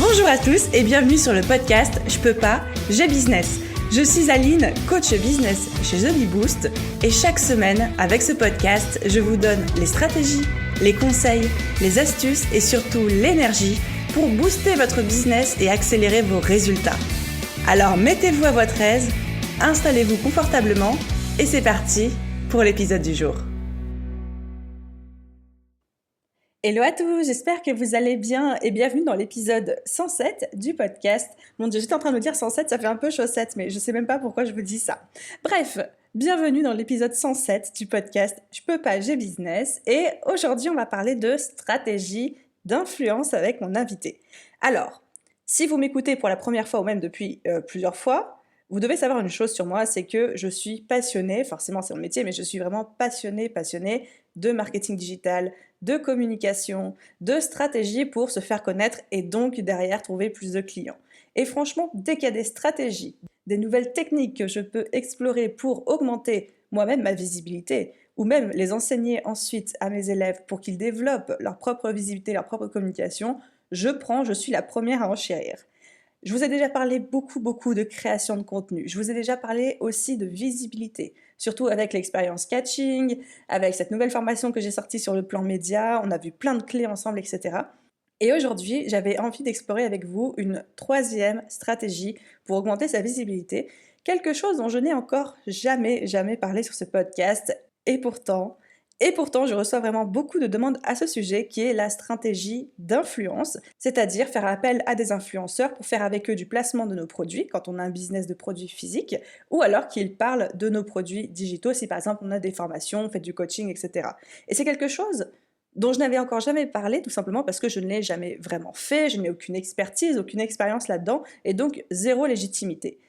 Bonjour à tous et bienvenue sur le podcast Je peux pas, j'ai business. Je suis Aline, coach business chez The Bee Boost et chaque semaine, avec ce podcast, je vous donne les stratégies, les conseils, les astuces et surtout l'énergie pour booster votre business et accélérer vos résultats. Alors mettez-vous à votre aise, installez-vous confortablement et c'est parti pour l'épisode du jour. Hello à tous, j'espère que vous allez bien et bienvenue dans l'épisode 107 du podcast. Mon Dieu, j'étais en train de me dire 107, ça fait un peu chaussette, mais je sais même pas pourquoi je vous dis ça. Bref, bienvenue dans l'épisode 107 du podcast Je peux pas, j'ai business. Et aujourd'hui, on va parler de stratégie d'influence avec mon invité. Alors, si vous m'écoutez pour la première fois ou même depuis plusieurs fois, vous devez savoir une chose sur moi, c'est que je suis passionnée, forcément c'est mon métier, mais je suis vraiment passionnée de marketing digital, de communication, de stratégie pour se faire connaître et donc derrière trouver plus de clients. Et franchement, dès qu'il y a des stratégies, des nouvelles techniques que je peux explorer pour augmenter moi-même ma visibilité ou même les enseigner ensuite à mes élèves pour qu'ils développent leur propre visibilité, leur propre communication, je suis la première à enchérir. Je vous ai déjà parlé beaucoup de création de contenu. Je vous ai déjà parlé aussi de visibilité, surtout avec l'expérience catching, avec cette nouvelle formation que j'ai sortie sur le plan média. On a vu plein de clés ensemble, etc. Et aujourd'hui, j'avais envie d'explorer avec vous une troisième stratégie pour augmenter sa visibilité, quelque chose dont je n'ai encore jamais parlé sur ce podcast. Et pourtant, je reçois vraiment beaucoup de demandes à ce sujet qui est la stratégie d'influence, c'est-à-dire faire appel à des influenceurs pour faire avec eux du placement de nos produits quand on a un business de produits physiques ou alors qu'ils parlent de nos produits digitaux si par exemple on a des formations, on fait du coaching, etc. Et c'est quelque chose dont je n'avais encore jamais parlé tout simplement parce que je ne l'ai jamais vraiment fait, je n'ai aucune expertise, aucune expérience là-dedans et donc zéro légitimité.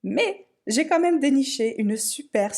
Mais j'ai quand même déniché une super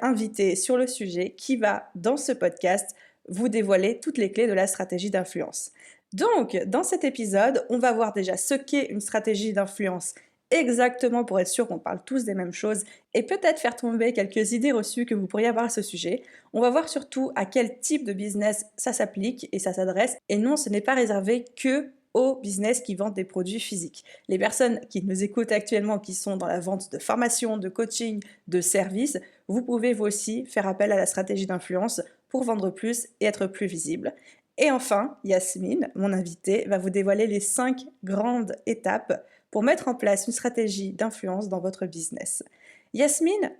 invitée sur le sujet qui va, dans ce podcast, vous dévoiler toutes les clés de la stratégie d'influence. Donc, dans cet épisode, on va voir déjà ce qu'est une stratégie d'influence exactement pour être sûr qu'on parle tous des mêmes choses et peut-être faire tomber quelques idées reçues que vous pourriez avoir à ce sujet. On va voir surtout à quel type de business ça s'applique et ça s'adresse. Et non, ce n'est pas réservé que aux business qui vendent des produits physiques. Les personnes qui nous écoutent actuellement, qui sont dans la vente de formation, de coaching, de services, vous pouvez vous aussi faire appel à la stratégie d'influence pour vendre plus et être plus visible. Et enfin, Yasmine, mon invitée, va vous dévoiler les 5 grandes étapes pour mettre en place une stratégie d'influence dans votre business. Yasmine,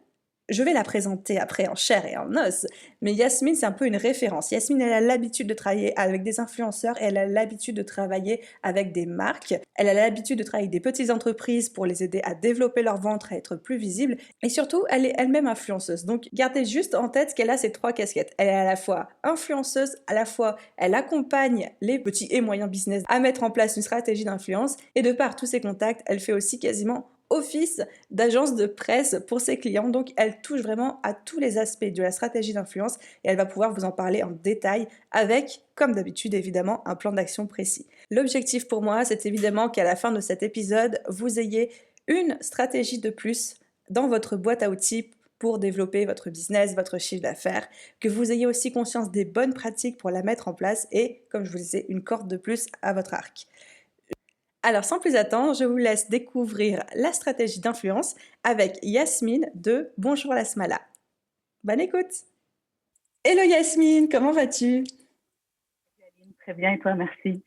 je vais la présenter après en chair et en os, mais Yasmine, c'est un peu une référence. Yasmine, elle a l'habitude de travailler avec des influenceurs et elle a l'habitude de travailler avec des marques. Elle a l'habitude de travailler avec des petites entreprises pour les aider à développer leur vente, à être plus visibles. Et surtout, elle est elle-même influenceuse. Donc, gardez juste en tête qu'elle a ces 3 casquettes. Elle est à la fois influenceuse, à la fois elle accompagne les petits et moyens business à mettre en place une stratégie d'influence. Et de par tous ses contacts, elle fait aussi quasiment office d'agence de presse pour ses clients. Donc, elle touche vraiment à tous les aspects de la stratégie d'influence et elle va pouvoir vous en parler en détail avec, comme d'habitude, évidemment, un plan d'action précis. L'objectif pour moi, c'est évidemment qu'à la fin de cet épisode, vous ayez une stratégie de plus dans votre boîte à outils pour développer votre business, votre chiffre d'affaires, que vous ayez aussi conscience des bonnes pratiques pour la mettre en place et, comme je vous disais, une corde de plus à votre arc. Alors, sans plus attendre, je vous laisse découvrir la stratégie d'influence avec Yasmine de Bonjour la Smala. Bonne écoute! Hello Yasmine, comment vas-tu? Très bien, et toi, merci.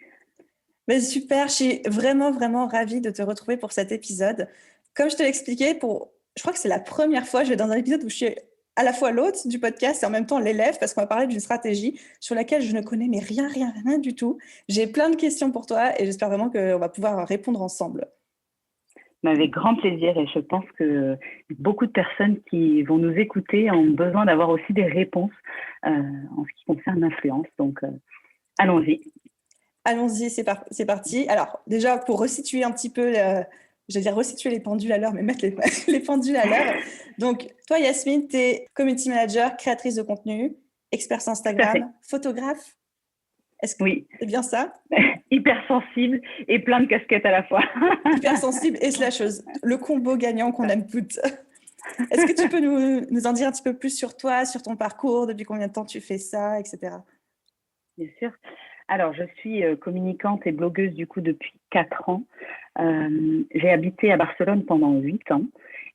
Ben super, je suis vraiment ravie de te retrouver pour cet épisode. Comme je te l'expliquais, je crois que c'est la première fois que je vais dans un épisode où je suis à la fois l'hôte du podcast et en même temps l'élève parce qu'on va parler d'une stratégie sur laquelle je ne connais mais rien du tout. J'ai plein de questions pour toi et j'espère vraiment qu'on va pouvoir répondre ensemble. Mais avec grand plaisir, et je pense que beaucoup de personnes qui vont nous écouter ont besoin d'avoir aussi des réponses en ce qui concerne l'influence. Donc, allons-y. Allons-y, c'est parti. Alors, déjà, pour resituer un petit peu, j'allais dire resituer les pendules à l'heure, mais mettre les pendules à l'heure. Donc, toi, Yasmine, tu es community manager, créatrice de contenu, expert sur Instagram, photographe. Est-ce que c'est bien ça? Hypersensible et plein de casquettes à la fois. Hypersensible et slasheuse. Le combo gagnant qu'on aime toutes. Est-ce que tu peux nous en dire un petit peu plus sur toi, sur ton parcours, depuis combien de temps tu fais ça, etc. Bien sûr. Alors, je suis communicante et blogueuse du coup depuis 4 ans. J'ai habité à Barcelone pendant 8 ans.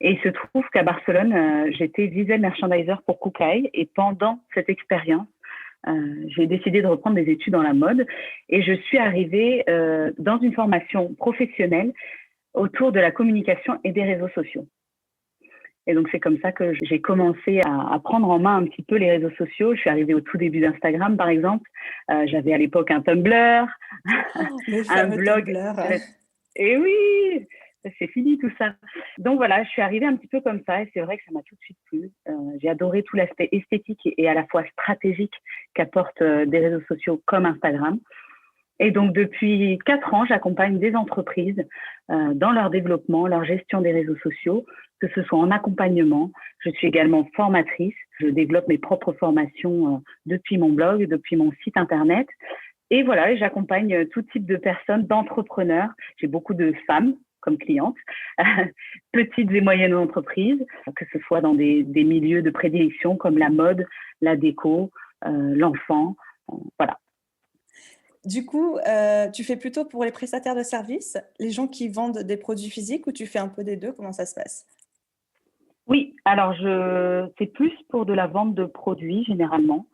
Et il se trouve qu'à Barcelone, j'étais visual merchandiser pour Kookai. Et pendant cette expérience, j'ai décidé de reprendre des études dans la mode. Et je suis arrivée dans une formation professionnelle autour de la communication et des réseaux sociaux. Et donc, c'est comme ça que j'ai commencé à prendre en main un petit peu les réseaux sociaux. Je suis arrivée au tout début d'Instagram, par exemple. J'avais à l'époque un Tumblr, Oh, le un fameux blog. Tumblr. Et oui, c'est fini tout ça. Donc voilà, je suis arrivée un petit peu comme ça et c'est vrai que ça m'a tout de suite plu. J'ai adoré tout l'aspect esthétique et à la fois stratégique qu'apportent des réseaux sociaux comme Instagram. Et donc, depuis 4 ans, j'accompagne des entreprises dans leur développement, leur gestion des réseaux sociaux, que ce soit en accompagnement. Je suis également formatrice. Je développe mes propres formations depuis mon blog, depuis mon site Internet. Et voilà, j'accompagne tout type de personnes, d'entrepreneurs. J'ai beaucoup de femmes comme clientes, petites et moyennes entreprises, que ce soit dans des milieux de prédilection comme la mode, la déco, l'enfant. Voilà. Du coup, tu fais plutôt pour les prestataires de services, les gens qui vendent des produits physiques ou tu fais un peu des deux? Comment ça se passe? Oui, alors c'est plus pour de la vente de produits généralement.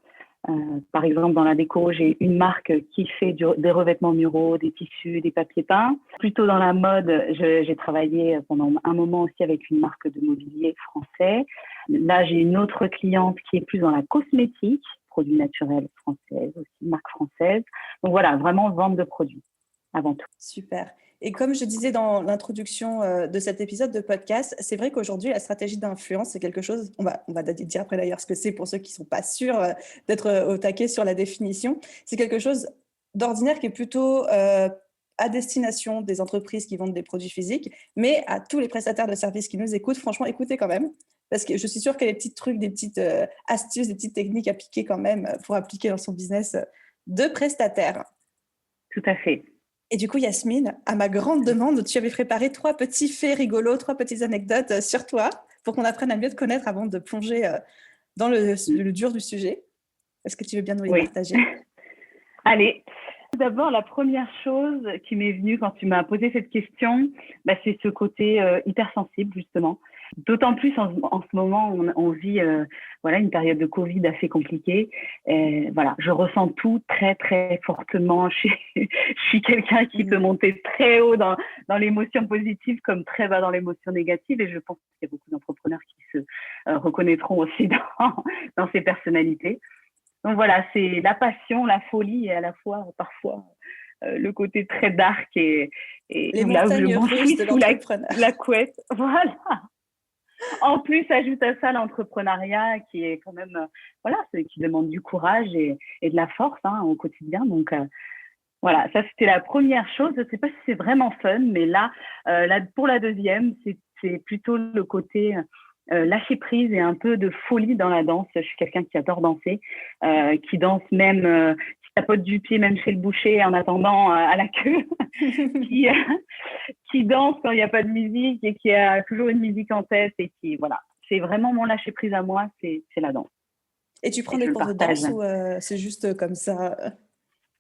Par exemple, dans la déco, j'ai une marque qui fait des revêtements muraux, des tissus, des papiers peints. Plutôt dans la mode, j'ai travaillé pendant un moment aussi avec une marque de mobilier français. Là, j'ai une autre cliente qui est plus dans la cosmétique, produits naturels français, aussi une marque française. Donc voilà, vraiment vente de produits avant tout. Super. Et comme je disais dans l'introduction de cet épisode de podcast, c'est vrai qu'aujourd'hui, la stratégie d'influence, c'est quelque chose, on va dire après d'ailleurs ce que c'est pour ceux qui ne sont pas sûrs d'être au taquet sur la définition, c'est quelque chose d'ordinaire qui est plutôt à destination des entreprises qui vendent des produits physiques, mais à tous les prestataires de services qui nous écoutent, franchement, écoutez quand même, parce que je suis sûre qu'il y a des petits trucs, des petites astuces, des petites techniques à appliquer quand même pour appliquer dans son business de prestataire. Tout à fait. Et du coup, Yasmine, à ma grande demande, tu avais préparé 3 petits faits rigolos, 3 petites anecdotes sur toi pour qu'on apprenne à mieux te connaître avant de plonger dans le dur du sujet. Est-ce que tu veux bien nous les Oui. partager? Allez. Tout d'abord, la première chose qui m'est venue quand tu m'as posé cette question, c'est ce côté hypersensible, justement. D'autant plus en ce moment, on vit une période de Covid assez compliquée. Et, voilà, je ressens tout très, très fortement. Je suis quelqu'un qui peut monter très haut dans l'émotion positive comme très bas dans l'émotion négative. Et je pense qu'il y a beaucoup d'entrepreneurs qui se reconnaîtront aussi dans ces personnalités. Donc voilà, c'est la passion, la folie et à la fois parfois le côté très dark et Les là où je montagnes russes m'enfuis de sous l'entrepreneur. la couette. Voilà. En plus, ajoute à ça l'entrepreneuriat qui est quand même, qui demande du courage et de la force au quotidien. Donc voilà, ça c'était la première chose. Je ne sais pas si c'est vraiment fun, mais là pour la deuxième, c'est plutôt le côté lâcher prise et un peu de folie dans la danse. Je suis quelqu'un qui adore danser, qui danse même, qui tapote du pied même chez le boucher en attendant à la queue, qui danse quand il n'y a pas de musique et qui a toujours une musique en tête et qui, voilà, c'est vraiment mon lâcher prise à moi, c'est la danse. Et tu prends des cours de danse ou c'est juste comme ça?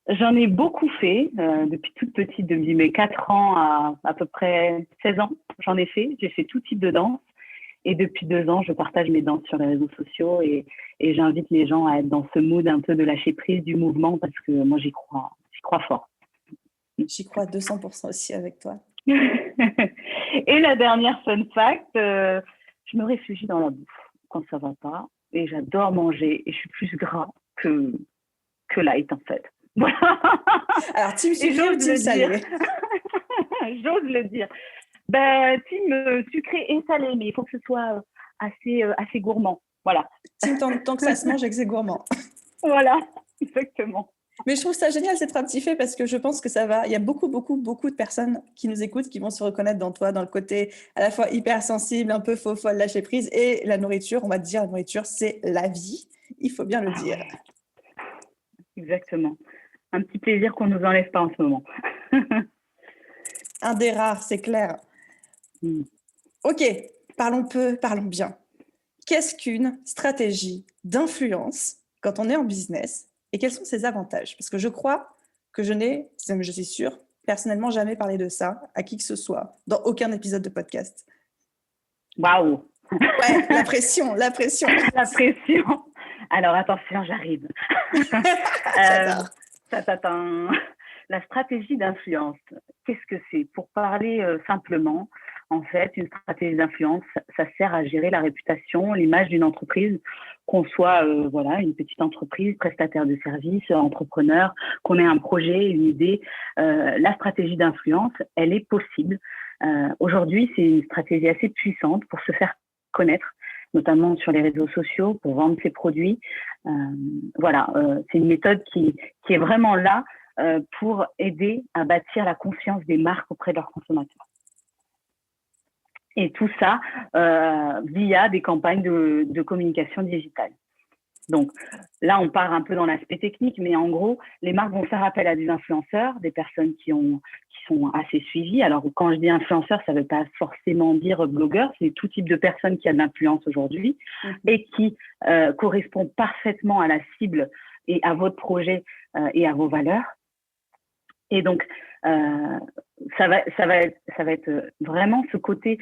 J'en ai beaucoup fait depuis toute petite, depuis mes 4 ans à peu près 16 ans. J'en ai fait, j'ai fait tout type de danse. Et depuis 2 ans, je partage mes danses sur les réseaux sociaux et j'invite les gens à être dans ce mood un peu de lâcher prise du mouvement parce que moi, j'y crois fort. J'y crois à 200% aussi avec toi. Et la dernière fun fact, je me réfugie dans la bouffe quand ça va pas et j'adore manger et je suis plus gras que light en fait. Alors, team sucré ou team salé? J'ose le dire. Team sucré et salé, mais il faut que ce soit assez gourmand. Voilà. Team tant que ça se mange et que c'est gourmand. Voilà, exactement. Mais je trouve ça génial ces 3 petits faits parce que je pense que ça va. Il y a beaucoup, beaucoup, beaucoup de personnes qui nous écoutent qui vont se reconnaître dans toi, dans le côté à la fois hypersensible, un peu faux folle, lâcher prise et la nourriture. On va te dire, la nourriture, c'est la vie. Il faut bien le dire. Ouais. Exactement. Un petit plaisir qu'on ne nous enlève pas en ce moment. Un des rares, c'est clair. Ok, parlons peu, parlons bien. Qu'est-ce qu'une stratégie d'influence quand on est en business et quels sont ses avantages? Parce que je crois que je n'ai, je suis sûre, personnellement jamais parlé de ça à qui que ce soit, dans aucun épisode de podcast. Waouh! Ouais, la pression, la pression. La pression. Alors, attention, j'arrive. J'adore. Tatatin. La stratégie d'influence, qu'est-ce que c'est? Pour parler simplement, en fait, une stratégie d'influence, ça sert à gérer la réputation, l'image d'une entreprise, qu'on soit voilà, une petite entreprise, prestataire de services, entrepreneur, qu'on ait un projet, une idée. La stratégie d'influence, elle est possible. Aujourd'hui, c'est une stratégie assez puissante pour se faire connaître, notamment sur les réseaux sociaux, pour vendre ses produits. Voilà, c'est une méthode qui est vraiment là pour aider à bâtir la confiance des marques auprès de leurs consommateurs. Et tout ça via des campagnes de communication digitale. Donc là, on part un peu dans l'aspect technique, mais en gros, les marques vont faire appel à des influenceurs, des personnes qui sont assez suivies. Alors, quand je dis influenceurs, ça ne veut pas forcément dire blogueur, c'est tout type de personnes qui a de l'influence aujourd'hui et qui correspond parfaitement à la cible et à votre projet et à vos valeurs. Et donc, ça va être vraiment ce côté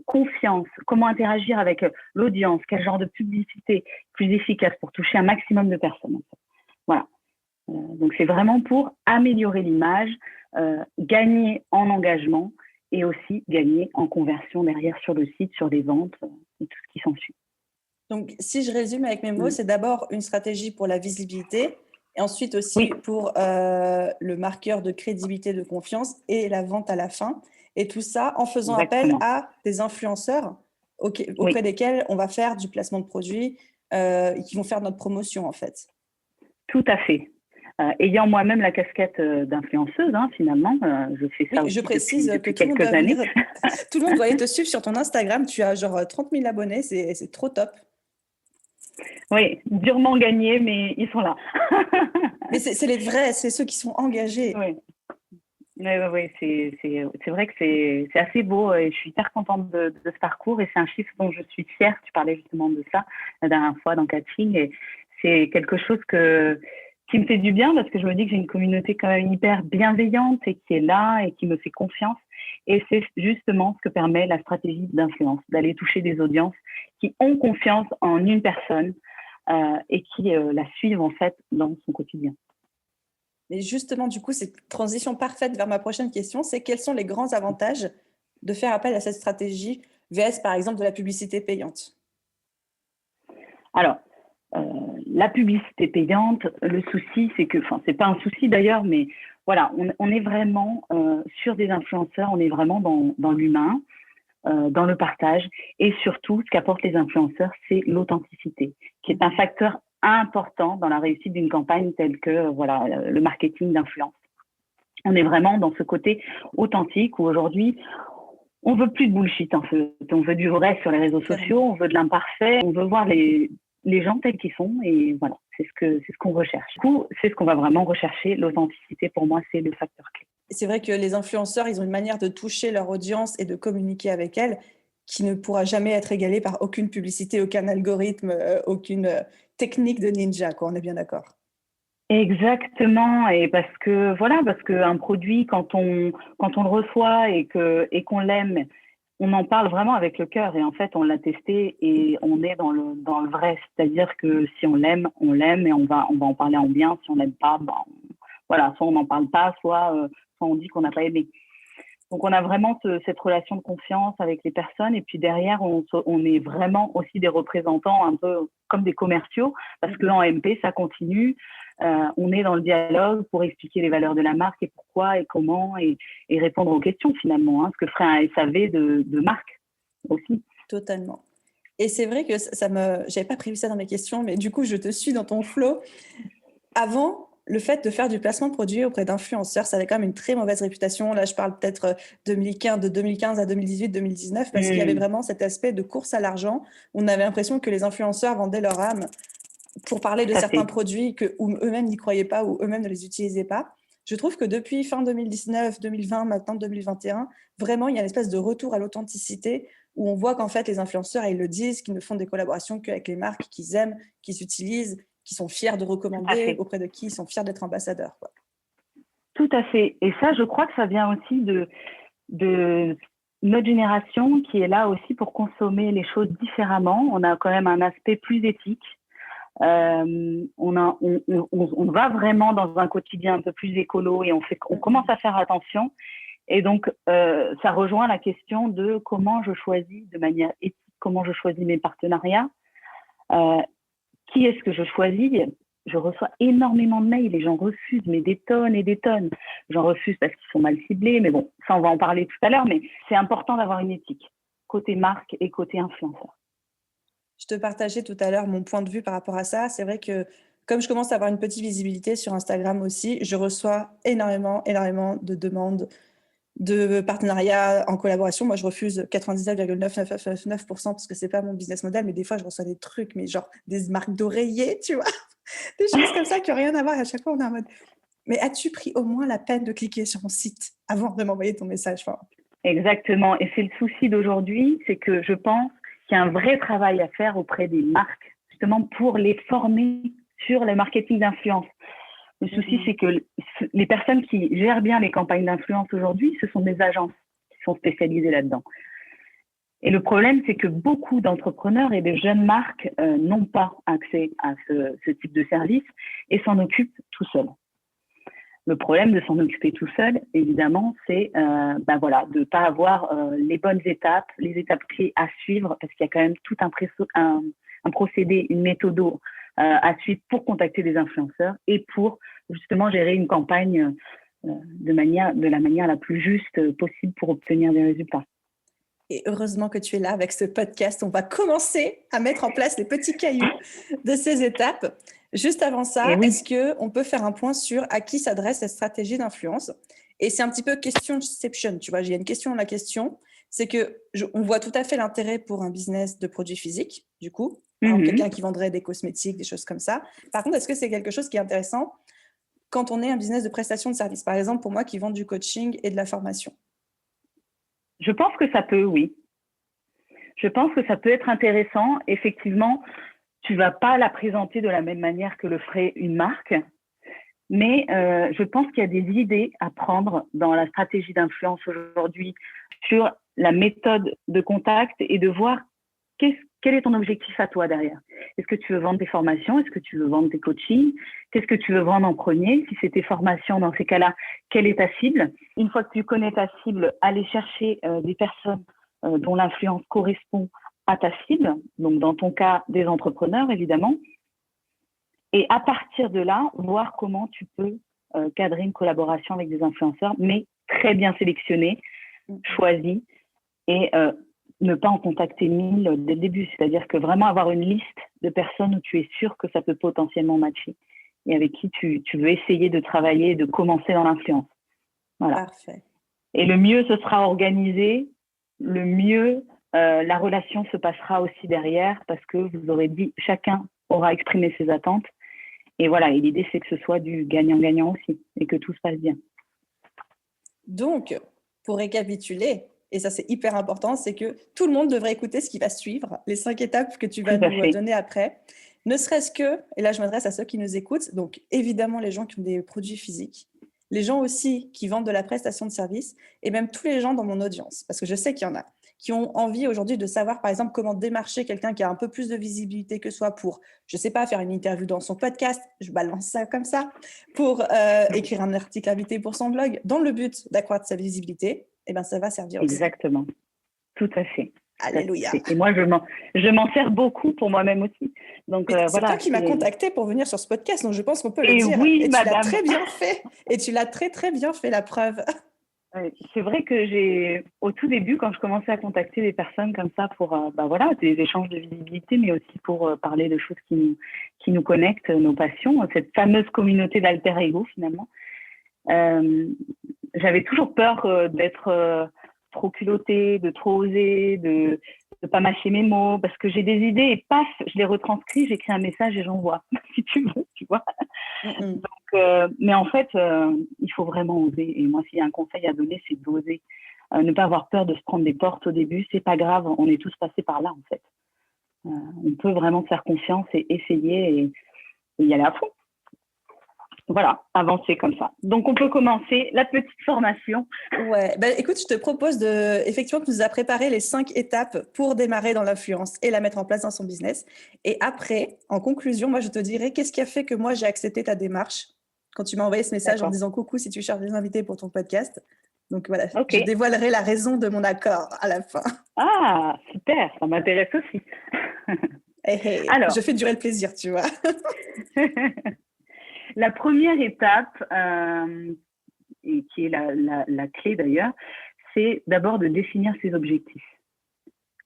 confiance, comment interagir avec l'audience, quel genre de publicité plus efficace pour toucher un maximum de personnes. En fait. Voilà. Donc, c'est vraiment pour améliorer l'image, gagner en engagement et aussi gagner en conversion derrière sur le site, sur les ventes et tout ce qui s'ensuit. Donc, si je résume avec mes mots, c'est d'abord une stratégie pour la visibilité, et ensuite aussi pour le marqueur de crédibilité, de confiance et la vente à la fin. Et tout ça en faisant appel à des influenceurs auprès desquels on va faire du placement de produits et qui vont faire notre promotion en fait. Tout à fait. Ayant moi-même la casquette d'influenceuse, finalement, je fais ça aussi je précise depuis que quelques années. Tout le monde doit aller te suivre sur ton Instagram. Tu as genre 30 000 abonnés, c'est trop top. Oui, durement gagné, mais ils sont là. Mais c'est les vrais, c'est ceux qui sont engagés. Oui, c'est vrai que c'est assez beau et je suis hyper contente de ce parcours et c'est un chiffre dont je suis fière. Tu parlais justement de ça la dernière fois dans Catching et c'est quelque chose qui me fait du bien parce que je me dis que j'ai une communauté quand même hyper bienveillante et qui est là et qui me fait confiance. Et c'est justement ce que permet la stratégie d'influence, d'aller toucher des audiences qui ont confiance en une personne et qui la suivent en fait dans son quotidien. Mais justement, du coup, c'est une transition parfaite vers ma prochaine question, c'est quels sont les grands avantages de faire appel à cette stratégie VS, par exemple, de la publicité payante? Alors, la publicité payante, le souci, c'est que, enfin, c'est pas un souci d'ailleurs, mais voilà, on est vraiment sur des influenceurs, on est vraiment dans l'humain, dans le partage, et surtout, ce qu'apportent les influenceurs, c'est l'authenticité, qui est un facteur important dans la réussite d'une campagne telle que voilà le marketing d'influence. On est vraiment dans ce côté authentique où aujourd'hui, on veut plus de bullshit en fait. On veut du vrai sur les réseaux sociaux, on veut de l'imparfait, on veut voir les gens tels qu'ils sont et voilà, c'est ce qu'on recherche. Du coup, c'est ce qu'on va vraiment rechercher. L'authenticité, pour moi, c'est le facteur clé. C'est vrai que les influenceurs, ils ont une manière de toucher leur audience et de communiquer avec elle qui ne pourra jamais être égalée par aucune publicité, aucun algorithme, aucune technique de ninja, quoi. On est bien d'accord. Exactement, et parce qu'un produit, quand on le reçoit et qu'on l'aime, on en parle vraiment avec le cœur et en fait on l'a testé et on est dans le vrai, c'est-à-dire que si on l'aime et on va en parler en bien. Si on l'aime pas, voilà, soit on n'en parle pas, soit on dit qu'on n'a pas aimé. Donc on a vraiment cette relation de confiance avec les personnes et puis derrière on est vraiment aussi des représentants un peu comme des commerciaux parce que en MP ça continue. On est dans le dialogue pour expliquer les valeurs de la marque et pourquoi et comment et répondre aux questions finalement, ce que ferait un SAV de marque aussi. Totalement. Et c'est vrai que j'avais pas prévu ça dans mes questions, mais du coup je te suis dans ton flow. Avant, le fait de faire du placement de produits auprès d'influenceurs, ça avait quand même une très mauvaise réputation. Là, je parle peut-être de 2015 à 2018, 2019, parce qu'il y avait vraiment cet aspect de course à l'argent. On avait l'impression que les influenceurs vendaient leur âme pour parler de certains produits où eux-mêmes n'y croyaient pas ou eux-mêmes ne les utilisaient pas. Je trouve que depuis fin 2019, 2020, maintenant 2021, vraiment, il y a une espèce de retour à l'authenticité où on voit qu'en fait, les influenceurs, ils le disent, qu'ils ne font des collaborations qu'avec les marques qu'ils aiment, qu'ils utilisent, qui sont fiers de recommander, auprès de qui ils sont fiers d'être ambassadeurs, quoi. tout à fait. Et ça, je crois que ça vient aussi de notre génération qui est là aussi pour consommer les choses différemment. On a quand même un aspect plus éthique. On va vraiment dans un quotidien un peu plus écolo et on commence à faire attention. Et donc, ça rejoint la question de comment je choisis de manière éthique, comment je choisis mes partenariats, qui est-ce que je choisis. Je reçois énormément de mails et j'en refuse, mais des tonnes et des tonnes. J'en refuse parce qu'ils sont mal ciblés, mais bon, ça on va en parler tout à l'heure, mais c'est important d'avoir une éthique, côté marque et côté influenceur. Je te partageais tout à l'heure mon point de vue par rapport à ça. C'est vrai que comme je commence à avoir une petite visibilité sur Instagram aussi, je reçois énormément, énormément de demandes de partenariats en collaboration. Moi, je refuse 99,9999% parce que c'est pas mon business model, mais des fois, je reçois des trucs, mais genre des marques d'oreillers, tu vois, des choses comme ça qui n'ont rien à voir. Et à chaque fois, on est en mode, mais as-tu pris au moins la peine de cliquer sur mon site avant de m'envoyer ton message? Enfin, Exactement. Et c'est le souci d'aujourd'hui, c'est que je pense qu'il y a un vrai travail à faire auprès des marques, justement pour les former sur le marketing d'influence. Le souci, c'est que les personnes qui gèrent bien les campagnes d'influence aujourd'hui, ce sont des agences qui sont spécialisées là-dedans. Et le problème, c'est que beaucoup d'entrepreneurs et de jeunes marques n'ont pas accès à ce type de service et s'en occupent tout seuls. Le problème de s'en occuper tout seul, évidemment, c'est de ne pas avoir les bonnes étapes, les étapes clés à suivre, parce qu'il y a quand même tout un procédé, une méthode à suivre pour contacter des influenceurs et pour justement gérer une campagne de la manière la plus juste possible pour obtenir des résultats. Et heureusement que tu es là avec ce podcast. On va commencer à mettre en place les petits cailloux de ces étapes. Juste avant ça, Est-ce qu'on peut faire un point sur à qui s'adresse cette stratégie d'influence? Et c'est un petit peu questionception, tu vois. Il y a une question dans la question. C'est qu'on voit tout à fait l'intérêt pour un business de produits physiques, du coup. Par exemple, quelqu'un qui vendrait des cosmétiques, des choses comme ça. Par contre, est-ce que c'est quelque chose qui est intéressant quand on est un business de prestation de services? Par exemple, pour moi qui vend du coaching et de la formation. Je pense que ça peut, oui. Je pense que ça peut être intéressant. Effectivement, tu ne vas pas la présenter de la même manière que le ferait une marque, mais je pense qu'il y a des idées à prendre dans la stratégie d'influence aujourd'hui sur la méthode de contact et de voir quel est ton objectif à toi derrière. Est-ce que tu veux vendre des formations? Est-ce que tu veux vendre des coachings? Qu'est-ce que tu veux vendre en premier? Si c'est tes formations, dans ces cas-là, quelle est ta cible? Une fois que tu connais ta cible, aller chercher des personnes dont l'influence correspond à ta cible, donc dans ton cas, des entrepreneurs, évidemment. Et à partir de là, voir comment tu peux cadrer une collaboration avec des influenceurs, mais très bien sélectionnés, choisis, et ne pas en contacter 1000 dès le début. C'est-à-dire que vraiment avoir une liste de personnes où tu es sûr que ça peut potentiellement matcher et avec qui tu veux essayer de travailler et de commencer dans l'influence. Voilà. Parfait. Et le mieux ce sera organisé, le mieux la relation se passera aussi derrière parce que vous aurez dit, chacun aura exprimé ses attentes. Et voilà, et l'idée, c'est que ce soit du gagnant-gagnant aussi et que tout se passe bien. Donc, pour récapituler, et ça c'est hyper important, c'est que tout le monde devrait écouter ce qui va suivre, les 5 étapes que tu vas nous donner après. Ne serait-ce que, et là je m'adresse à ceux qui nous écoutent, donc évidemment les gens qui ont des produits physiques, les gens aussi qui vendent de la prestation de service, et même tous les gens dans mon audience, parce que je sais qu'il y en a, qui ont envie aujourd'hui de savoir, par exemple, comment démarcher quelqu'un qui a un peu plus de visibilité que soi pour, je ne sais pas, faire une interview dans son podcast, je balance ça comme ça, pour écrire un article invité pour son blog, dans le but d'accroître sa visibilité, et bien ça va servir aussi. Exactement, tout à fait. Alléluia. Et moi, je m'en sers beaucoup pour moi-même aussi. Donc, c'est toi qui m'as contacté pour venir sur ce podcast, donc je pense qu'on peut le dire. Oui, et madame. Tu l'as très bien fait. Et tu l'as très, très bien fait, la preuve. C'est vrai que au tout début, quand je commençais à contacter des personnes comme ça pour des échanges de visibilité, mais aussi pour parler de choses qui nous connectent, nos passions, cette fameuse communauté d'alter ego finalement, j'avais toujours peur d'être trop culottée, de trop oser, de pas mâcher mes mots, parce que j'ai des idées et paf, je les retranscris, j'écris un message et j'envoie, si tu veux, tu vois. Donc, mais en fait, il faut vraiment oser. Et moi, s'il y a un conseil à donner, c'est d'oser. Ne pas avoir peur de se prendre des portes au début, c'est pas grave, on est tous passés par là, en fait. On peut vraiment faire confiance et essayer et y aller à fond. voilà, avancer comme ça. Donc, on peut commencer la petite formation. Ouais, bah, écoute, je te propose effectivement, tu nous as préparé les 5 étapes pour démarrer dans l'influence et la mettre en place dans son business. Et après, en conclusion, moi, je te dirai qu'est-ce qui a fait que moi, j'ai accepté ta démarche quand tu m'as envoyé ce message en D'accord. disant coucou si tu cherches des invités pour ton podcast. Donc voilà, Ok. je dévoilerai la raison de mon accord à la fin. Ah, super, ça m'intéresse aussi. Hey, hey, Alors, je fais durer le plaisir, tu vois. la première étape, et qui est la clé d'ailleurs, c'est d'abord de définir ses objectifs.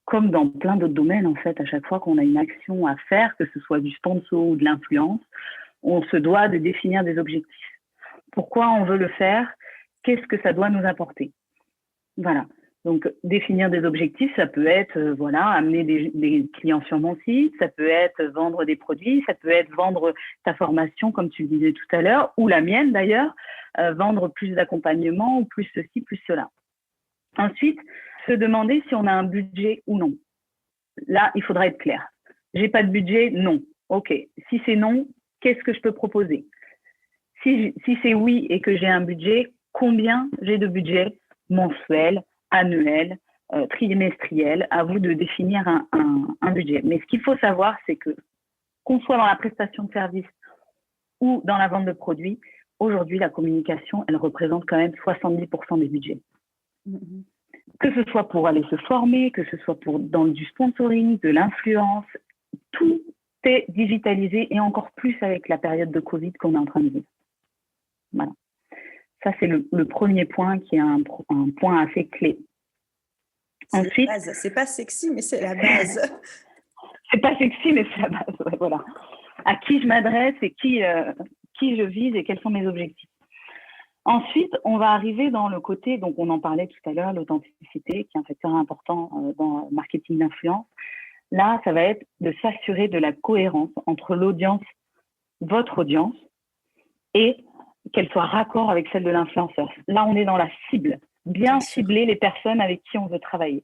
Comme dans plein d'autres domaines, en fait, à chaque fois qu'on a une action à faire, que ce soit du sponsor ou de l'influence, on se doit de définir des objectifs. Pourquoi on veut le faire? Qu'est-ce que ça doit nous apporter? Voilà. Donc, définir des objectifs, ça peut être, amener des clients sur mon site, ça peut être vendre des produits, ça peut être vendre ta formation, comme tu le disais tout à l'heure, ou la mienne d'ailleurs, vendre plus d'accompagnement ou plus ceci, plus cela. Ensuite, se demander si on a un budget ou non. Là, il faudra être clair. J'ai pas de budget? Non. OK. Si c'est non, qu'est-ce que je peux proposer? Si c'est oui et que j'ai un budget, combien j'ai de budget mensuel, annuel, trimestriel? À vous de définir un budget. Mais ce qu'il faut savoir, c'est que qu'on soit dans la prestation de service ou dans la vente de produits, aujourd'hui, la communication, elle représente quand même 70% des budgets. Mm-hmm. Que ce soit pour aller se former, que ce soit dans du sponsoring, de l'influence, tout est digitalisé et encore plus avec la période de Covid qu'on est en train de vivre. Voilà. Ça, c'est le premier point qui est un point assez clé. Ensuite, la base. C'est pas sexy, mais c'est la base. C'est pas sexy, mais c'est la base. Ouais, voilà. À qui je m'adresse et qui je vise et quels sont mes objectifs. Ensuite, on va arriver dans le côté, donc on en parlait tout à l'heure, l'authenticité, qui est un facteur important dans le marketing d'influence. Là, ça va être de s'assurer de la cohérence entre l'audience, votre audience, et qu'elle soit raccord avec celle de l'influenceur. Là, on est dans la cible. Bien cibler les personnes avec qui on veut travailler.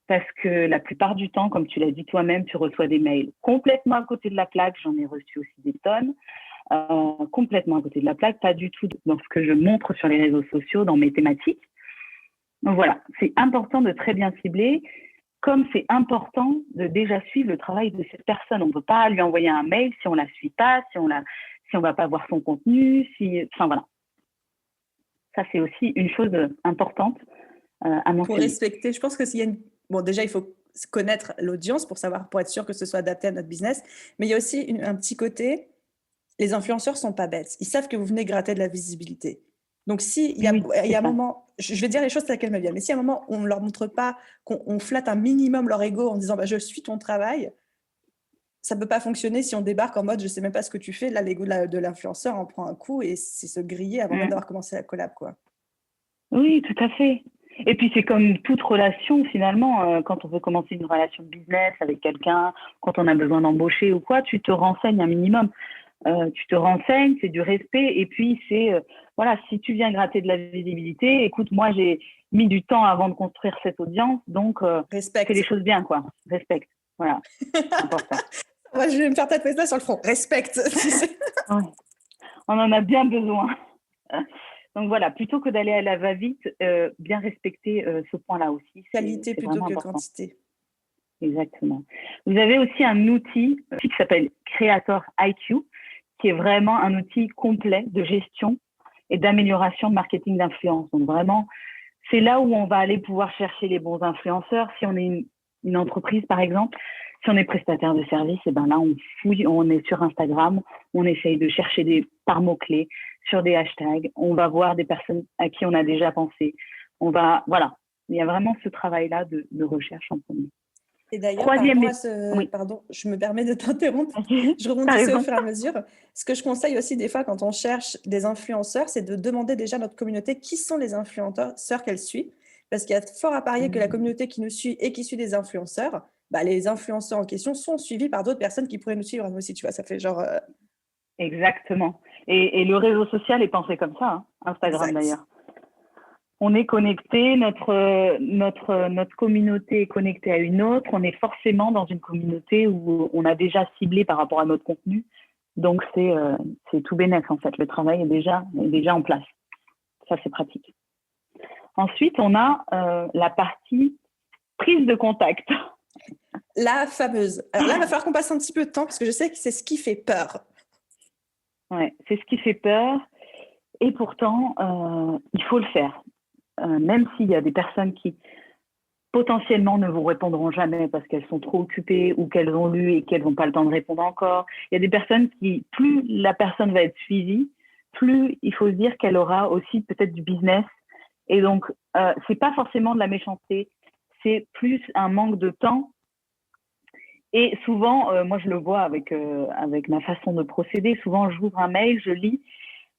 Parce que la plupart du temps, comme tu l'as dit toi-même, tu reçois des mails complètement à côté de la plaque. J'en ai reçu aussi des tonnes. Complètement à côté de la plaque, pas du tout dans ce que je montre sur les réseaux sociaux, dans mes thématiques. Donc voilà, c'est important de très bien cibler, comme c'est important de déjà suivre le travail de cette personne. On ne peut pas lui envoyer un mail si on ne la suit pas, si on ne va pas voir son contenu, enfin voilà. Ça, c'est aussi une chose importante à mentionner. Pour respecter, je pense que s'il y a Bon, déjà, il faut connaître l'audience pour être sûr que ce soit adapté à notre business, mais il y a aussi un petit côté, les influenceurs sont pas bêtes. Ils savent que vous venez gratter de la visibilité. Donc, il y a un moment, je vais dire les choses telles qu'elles me viennent, mais si à un moment, on ne leur montre pas, qu'on flatte un minimum leur ego en disant je suis ton travail, ça ne peut pas fonctionner si on débarque en mode je ne sais même pas ce que tu fais. Là, l'ego de l'influenceur en prend un coup et c'est se griller avant même d'avoir commencé la collab, quoi. Oui, tout à fait. Et puis, c'est comme toute relation, finalement, quand on veut commencer une relation de business avec quelqu'un, quand on a besoin d'embaucher ou quoi, tu te renseignes un minimum. Tu te renseignes, c'est du respect. Et puis, si tu viens gratter de la visibilité, écoute, moi, j'ai mis du temps avant de construire cette audience, donc fais les choses bien, quoi. Respecte. Voilà, c'est important. Moi, je vais me faire tatouer ça sur le front. Respecte. Ouais. On en a bien besoin. Donc voilà, plutôt que d'aller à la va-vite, bien respecter ce point-là aussi. Qualité plutôt que important. Quantité. Exactement. Vous avez aussi un outil qui s'appelle Creator IQ, qui est vraiment un outil complet de gestion et d'amélioration de marketing d'influence. Donc vraiment, c'est là où on va aller pouvoir chercher les bons influenceurs. Si on est une entreprise, par exemple, si on est prestataire de service, et ben là, on fouille, on est sur Instagram, on essaye de chercher par mots-clés, sur des hashtags, on va voir des personnes à qui on a déjà pensé. Voilà, il y a vraiment ce travail-là de recherche en premier. Et d'ailleurs, pardon, je me permets de t'interrompre, je rebondissais au fur et à mesure. Ce que je conseille aussi des fois quand on cherche des influenceurs, c'est de demander déjà à notre communauté qui sont les influenceurs qu'elle suit. Parce qu'il y a fort à parier que la communauté qui nous suit et qui suit des influenceurs, les influenceurs en question sont suivis par d'autres personnes qui pourraient nous suivre nous aussi, tu vois, ça fait genre… Exactement. Et le réseau social est pensé comme ça, hein, Instagram d'ailleurs. On est connecté, notre communauté est connectée à une autre. On est forcément dans une communauté où on a déjà ciblé par rapport à notre contenu Donc, c'est tout bénef, en fait. Le travail est déjà en place. Ça, c'est pratique. Ensuite, on a la partie prise de contact. La fameuse. Alors là, il va falloir qu'on passe un petit peu de temps parce que je sais que c'est ce qui fait peur. Ouais, c'est ce qui fait peur. Et pourtant, il faut le faire. Même s'il y a des personnes qui potentiellement ne vous répondront jamais parce qu'elles sont trop occupées ou qu'elles ont lu et qu'elles n'ont pas le temps de répondre encore. Il y a des personnes qui, plus la personne va être suivie, plus il faut se dire qu'elle aura aussi peut-être du business. Et donc, c'est pas forcément de la méchanceté, c'est plus un manque de temps. Et souvent, moi je le vois avec ma façon de procéder, souvent j'ouvre un mail, je lis,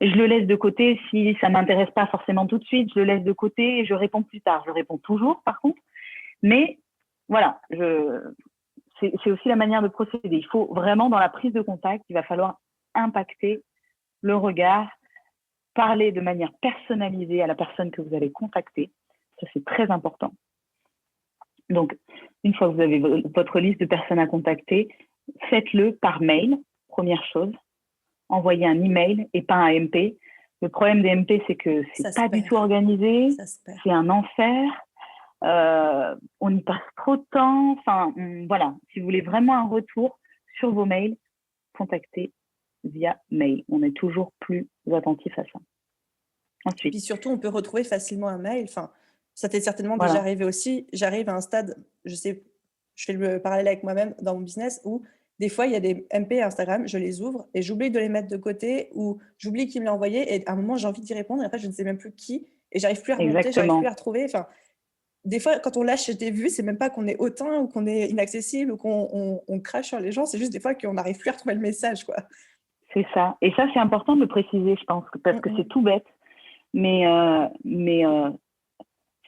et je le laisse de côté si ça m'intéresse pas forcément tout de suite, je le laisse de côté et je réponds plus tard. Je réponds toujours par contre, mais voilà, c'est aussi la manière de procéder. Il faut vraiment, dans la prise de contact, il va falloir impacter le regard, parler de manière personnalisée à la personne que vous allez contacter. Ça, c'est très important. Donc, une fois que vous avez votre liste de personnes à contacter, faites-le par mail, première chose. Envoyez un email et pas un MP. Le problème des MP, c'est que c'est pas du tout organisé, c'est un enfer. On y passe trop de temps. Enfin, voilà. Si vous voulez vraiment un retour sur vos mails, contactez via mail. On est toujours plus attentif à ça. Ensuite. Et puis surtout, on peut retrouver facilement un mail. Enfin, ça t'est certainement déjà arrivé aussi. J'arrive à un stade, je sais, je fais le parallèle avec moi-même dans mon business où des fois, il y a des MP Instagram, je les ouvre et j'oublie de les mettre de côté ou j'oublie qui me l'a envoyé et à un moment, j'ai envie d'y répondre et après, je ne sais même plus qui et j'arrive plus à remonter, j'arrive plus à retrouver. Enfin, des fois, quand on lâche des vues, c'est même pas qu'on est hautain ou qu'on est inaccessible ou qu'on crache sur les gens, c'est juste des fois qu'on n'arrive plus à retrouver le message, quoi. C'est ça. Et ça, c'est important de le préciser, je pense, parce que c'est tout bête. Mais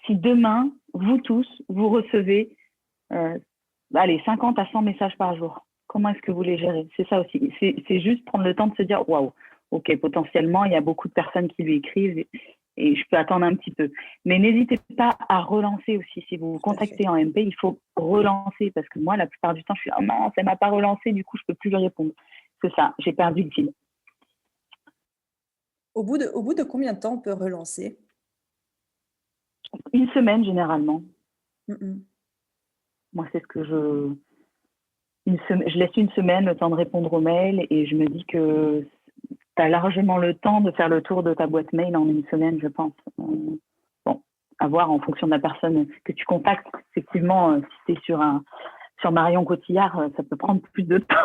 si demain, vous tous, vous recevez 50 à 100 messages par jour, comment est-ce que vous les gérez? C'est ça aussi. C'est juste prendre le temps de se dire, waouh, ok, potentiellement, il y a beaucoup de personnes qui lui écrivent et je peux attendre un petit peu. Mais n'hésitez pas à relancer aussi. Si vous vous contactez en MP, il faut relancer parce que moi, la plupart du temps, je suis « Oh non, ça ne m'a pas relancé, du coup, je ne peux plus lui répondre. » C'est ça, j'ai perdu le fil. Au bout de combien de temps on peut relancer? Une semaine, généralement. Moi, c'est ce que je laisse une semaine le temps de répondre aux mails et je me dis que tu as largement le temps de faire le tour de ta boîte mail en une semaine, je pense. Bon, à voir en fonction de la personne que tu contactes. Effectivement, si tu es sur Marion Cotillard, ça peut prendre plus de temps.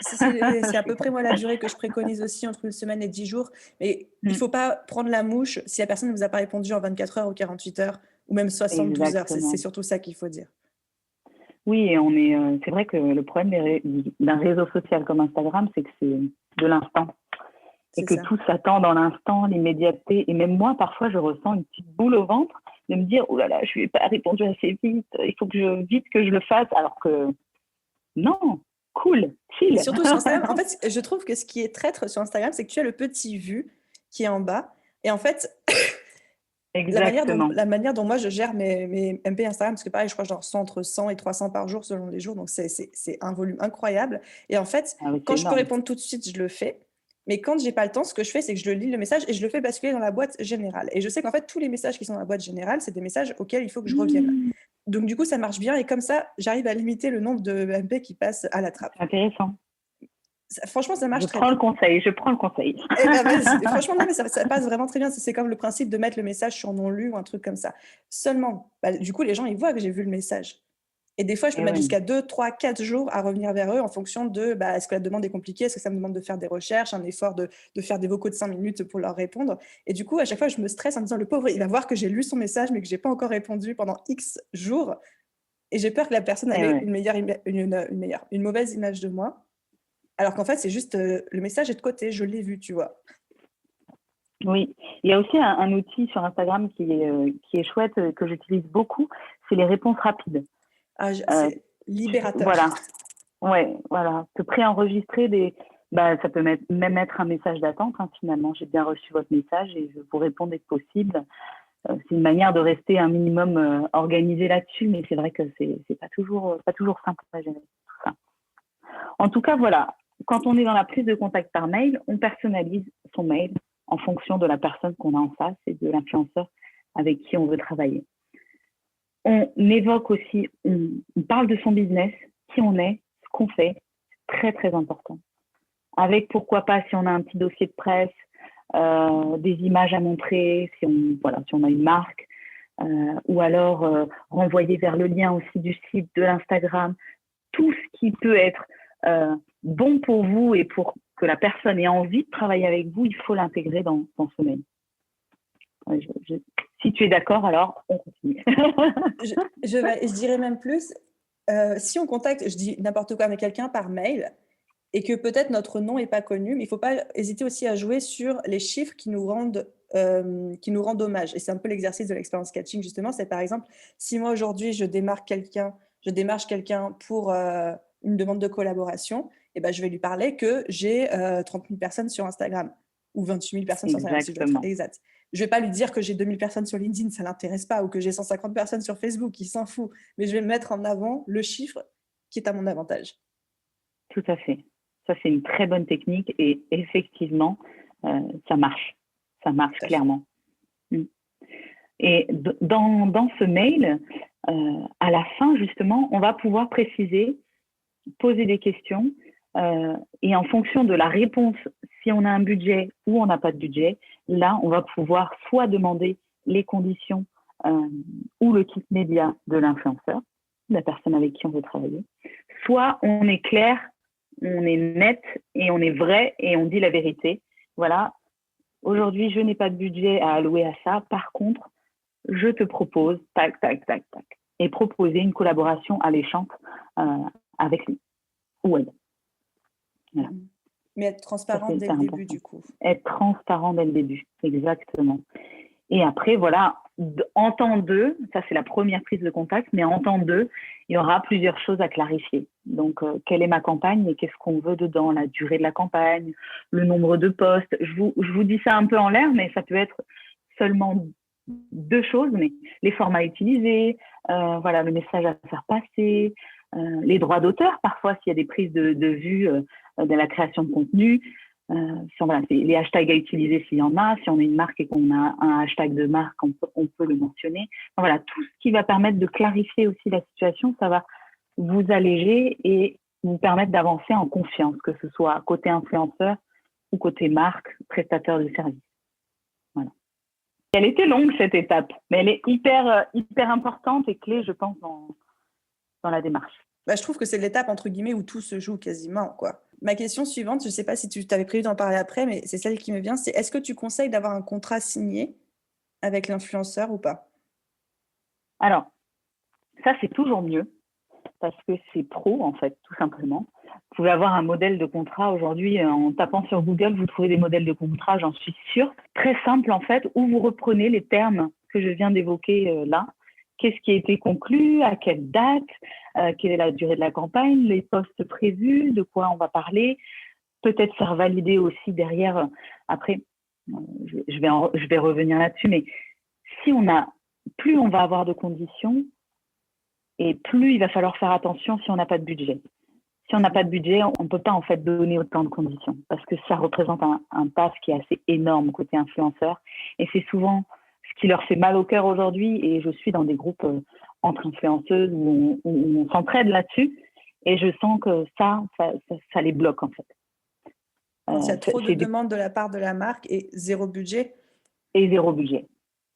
C'est à peu près moi la durée que je préconise aussi, entre une semaine et 10 jours. Mais il ne faut pas prendre la mouche si la personne ne vous a pas répondu en 24 heures ou 48 heures ou même 72 heures. C'est surtout ça qu'il faut dire. Oui, et c'est vrai que le problème d'un réseau social comme Instagram, c'est que c'est de l'instant. Et que tout s'attend dans l'instant, l'immédiateté. Et même moi, parfois, je ressens une petite boule au ventre de me dire « Oh là là, je ne lui ai pas répondu assez vite, il faut que je le fasse. » Alors que non, cool, chill. Et surtout sur Instagram, en fait, je trouve que ce qui est traître sur Instagram, c'est que tu as le petit vu qui est en bas. Et en fait, la manière dont moi je gère mes MP Instagram, parce que pareil, je crois que j'en reçois entre 100 et 300 par jour selon les jours, donc c'est un volume incroyable. Et en fait, quand je peux répondre tout de suite, je le fais. Mais quand j'ai pas le temps, ce que je fais, c'est que je lis le message et je le fais basculer dans la boîte générale. Et je sais qu'en fait, tous les messages qui sont dans la boîte générale, c'est des messages auxquels il faut que je revienne. Donc du coup, ça marche bien et comme ça, j'arrive à limiter le nombre de MP qui passent à la trappe. Intéressant. Franchement, ça marche je prends le conseil. Eh ben, vas-y. Franchement, non, mais ça passe vraiment très bien. C'est comme le principe de mettre le message sur non lu ou un truc comme ça. Seulement, du coup, les gens, ils voient que j'ai vu le message. Et des fois, je peux mettre jusqu'à 2, 3, 4 jours à revenir vers eux en fonction de est-ce que la demande est compliquée, est-ce que ça me demande de faire des recherches, un effort de faire des vocaux de 5 minutes pour leur répondre. Et du coup, à chaque fois, je me stresse en me disant le pauvre, il va voir que j'ai lu son message, mais que je n'ai pas encore répondu pendant X jours. Et j'ai peur que la personne ait une mauvaise image de moi. Alors qu'en fait, c'est juste le message est de côté, je l'ai vu, tu vois. Oui, il y a aussi un outil sur Instagram qui est chouette, que j'utilise beaucoup, c'est les réponses rapides. C'est libérateur. Voilà. Te préenregistrer ça peut même mettre un message d'attente, hein, finalement. J'ai bien reçu votre message et je vous réponds dès que possible. C'est une manière de rester un minimum organisé là-dessus, mais c'est vrai que c'est pas toujours simple à gérer tout ça. En tout cas, voilà. quand on est dans la prise de contact par mail, on personnalise son mail en fonction de la personne qu'on a en face et de l'influenceur avec qui on veut travailler. On évoque aussi, on parle de son business, qui on est, ce qu'on fait, très très important. Avec pourquoi pas, si on a un petit dossier de presse, des images à montrer, si on a une marque, ou alors renvoyer vers le lien aussi du site, de l'Instagram, tout ce qui peut être bon pour vous et pour que la personne ait envie de travailler avec vous, il faut l'intégrer dans ce mail. Si tu es d'accord, alors on continue. Je dirais même plus, si on contacte, je dis n'importe quoi, mais quelqu'un par mail, et que peut-être notre nom n'est pas connu, mais il ne faut pas hésiter aussi à jouer sur les chiffres qui nous rendent hommage. Et c'est un peu l'exercice de l'expérience catching, justement. C'est par exemple, si moi aujourd'hui je démarche quelqu'un pour une demande de collaboration, et ben, je vais lui parler que j'ai 30 000 personnes sur Instagram ou 28 000 personnes sur Instagram, si je dois être exact. Je ne vais pas lui dire que j'ai 2000 personnes sur LinkedIn, ça ne l'intéresse pas, ou que j'ai 150 personnes sur Facebook, il s'en fout. Mais je vais mettre en avant le chiffre qui est à mon avantage. Tout à fait. Ça, c'est une très bonne technique et effectivement, ça marche. Ça marche clairement. Et dans ce mail, à la fin, justement, on va pouvoir préciser, poser des questions et en fonction de la réponse, si on a un budget ou on n'a pas de budget, là, on va pouvoir soit demander les conditions ou le kit média de l'influenceur, la personne avec qui on veut travailler, soit on est clair, on est net et on est vrai et on dit la vérité. Voilà, aujourd'hui, je n'ai pas de budget à allouer à ça. Par contre, je te propose, tac, tac, tac, tac, et proposer une collaboration alléchante avec lui ou elle. Voilà. Mais être transparent dès le début, du coup. Être transparent dès le début, exactement. Et après, voilà, en temps 2, ça c'est la première prise de contact, mais en temps 2, il y aura plusieurs choses à clarifier. Donc, quelle est ma campagne et qu'est-ce qu'on veut dedans, la durée de la campagne, le nombre de postes. Je vous dis ça un peu en l'air, mais ça peut être seulement 2 choses, mais les formats utilisés, voilà, le message à faire passer, les droits d'auteur, parfois s'il y a des prises de vue de la création de contenu, voilà, les hashtags à utiliser s'il y en a, si on est une marque et qu'on a un hashtag de marque, on peut le mentionner. Voilà, tout ce qui va permettre de clarifier aussi la situation, ça va vous alléger et vous permettre d'avancer en confiance, que ce soit côté influenceur ou côté marque, prestataire de service. Voilà. Elle était longue cette étape, mais elle est hyper importante et clé, je pense, dans la démarche. Bah, je trouve que c'est l'étape, entre guillemets, où tout se joue quasiment, quoi. Ma question suivante, je ne sais pas si tu t'avais prévu d'en parler après, mais c'est celle qui me vient, c'est est-ce que tu conseilles d'avoir un contrat signé avec l'influenceur ou pas? Alors, ça, c'est toujours mieux parce que c'est pro, en fait, tout simplement. Vous pouvez avoir un modèle de contrat aujourd'hui, en tapant sur Google, vous trouvez des modèles de contrat, j'en suis sûre. Très simple, en fait, où vous reprenez les termes que je viens d'évoquer là. Qu'est-ce qui a été conclu, à quelle date, quelle est la durée de la campagne, les postes prévus, de quoi on va parler, peut-être faire valider aussi derrière. Après, je vais revenir là-dessus, mais plus on va avoir de conditions et plus il va falloir faire attention si on n'a pas de budget. Si on n'a pas de budget, on ne peut pas en fait donner autant de conditions parce que ça représente un taf qui est assez énorme côté influenceur et c'est souvent ce qui leur fait mal au cœur aujourd'hui. Et je suis dans des groupes entre influenceuses où on s'entraide là-dessus et je sens que ça les bloque en fait. Quand il y a trop de demandes de la part de la marque et zéro budget. Et zéro budget.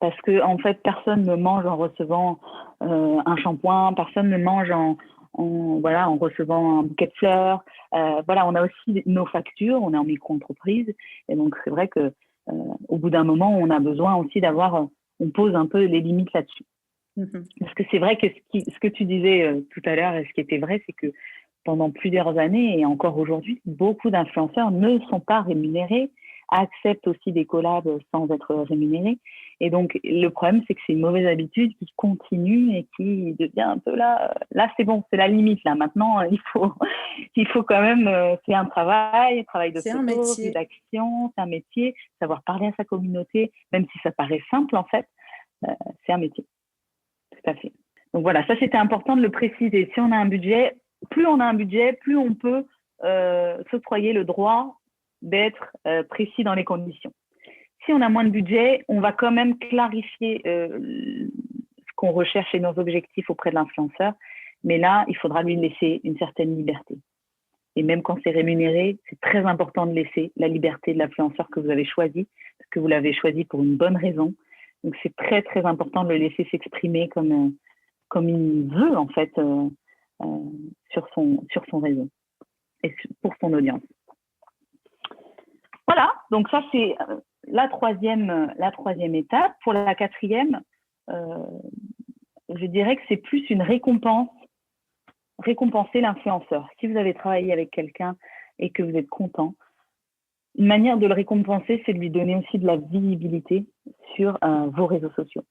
Parce que en fait, personne ne mange en recevant un shampoing, personne ne mange en recevant un bouquet de fleurs. Voilà, on a aussi nos factures, on est en micro-entreprise. Et donc, c'est vrai que au bout d'un moment, on a besoin aussi on pose un peu les limites là-dessus. Parce que c'est vrai que ce que tu disais tout à l'heure et ce qui était vrai, c'est que pendant plusieurs années et encore aujourd'hui, beaucoup d'influenceurs ne sont pas rémunérés, acceptent aussi des collabs sans être rémunérés. Et donc, le problème, c'est que c'est une mauvaise habitude qui continue et qui devient un peu là, c'est bon, c'est la limite. Là, maintenant, il faut quand même, c'est un travail de photo, rédaction, c'est un métier, savoir parler à sa communauté, même si ça paraît simple, en fait, c'est un métier. Tout à fait. Donc voilà, ça, c'était important de le préciser. Si on a un budget, plus on a un budget, plus on peut s'octroyer le droit d'être précis dans les conditions. Si on a moins de budget, on va quand même clarifier ce qu'on recherche et nos objectifs auprès de l'influenceur. Mais là, il faudra lui laisser une certaine liberté. Et même quand c'est rémunéré, c'est très important de laisser la liberté de l'influenceur que vous avez choisi, parce que vous l'avez choisi pour une bonne raison. Donc, c'est très, très important de le laisser s'exprimer comme il veut, en fait, sur son réseau et pour son audience. Voilà, donc ça, c'est la troisième étape. Pour la quatrième, je dirais que c'est plus une récompenser l'influenceur. Si vous avez travaillé avec quelqu'un et que vous êtes content, une manière de le récompenser, c'est de lui donner aussi de la visibilité sur vos réseaux sociaux.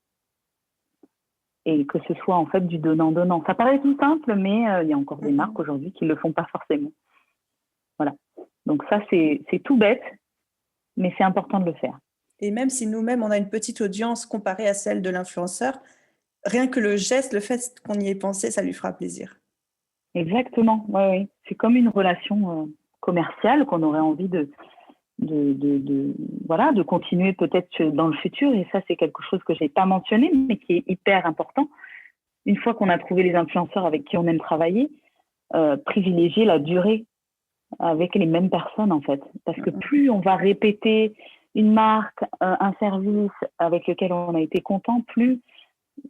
Et que ce soit en fait du donnant-donnant. Ça paraît tout simple, mais il y a encore des marques aujourd'hui qui ne le font pas forcément. Voilà. Donc ça, c'est tout bête, mais c'est important de le faire. Et même si nous-mêmes, on a une petite audience comparée à celle de l'influenceur, rien que le geste, le fait qu'on y ait pensé, ça lui fera plaisir. Exactement, oui. C'est comme une relation commerciale qu'on aurait envie de continuer peut-être dans le futur. Et ça, c'est quelque chose que je n'ai pas mentionné, mais qui est hyper important. Une fois qu'on a trouvé les influenceurs avec qui on aime travailler, privilégier la durée avec les mêmes personnes, en fait. Parce que plus on va répéter une marque, un service avec lequel on a été content, plus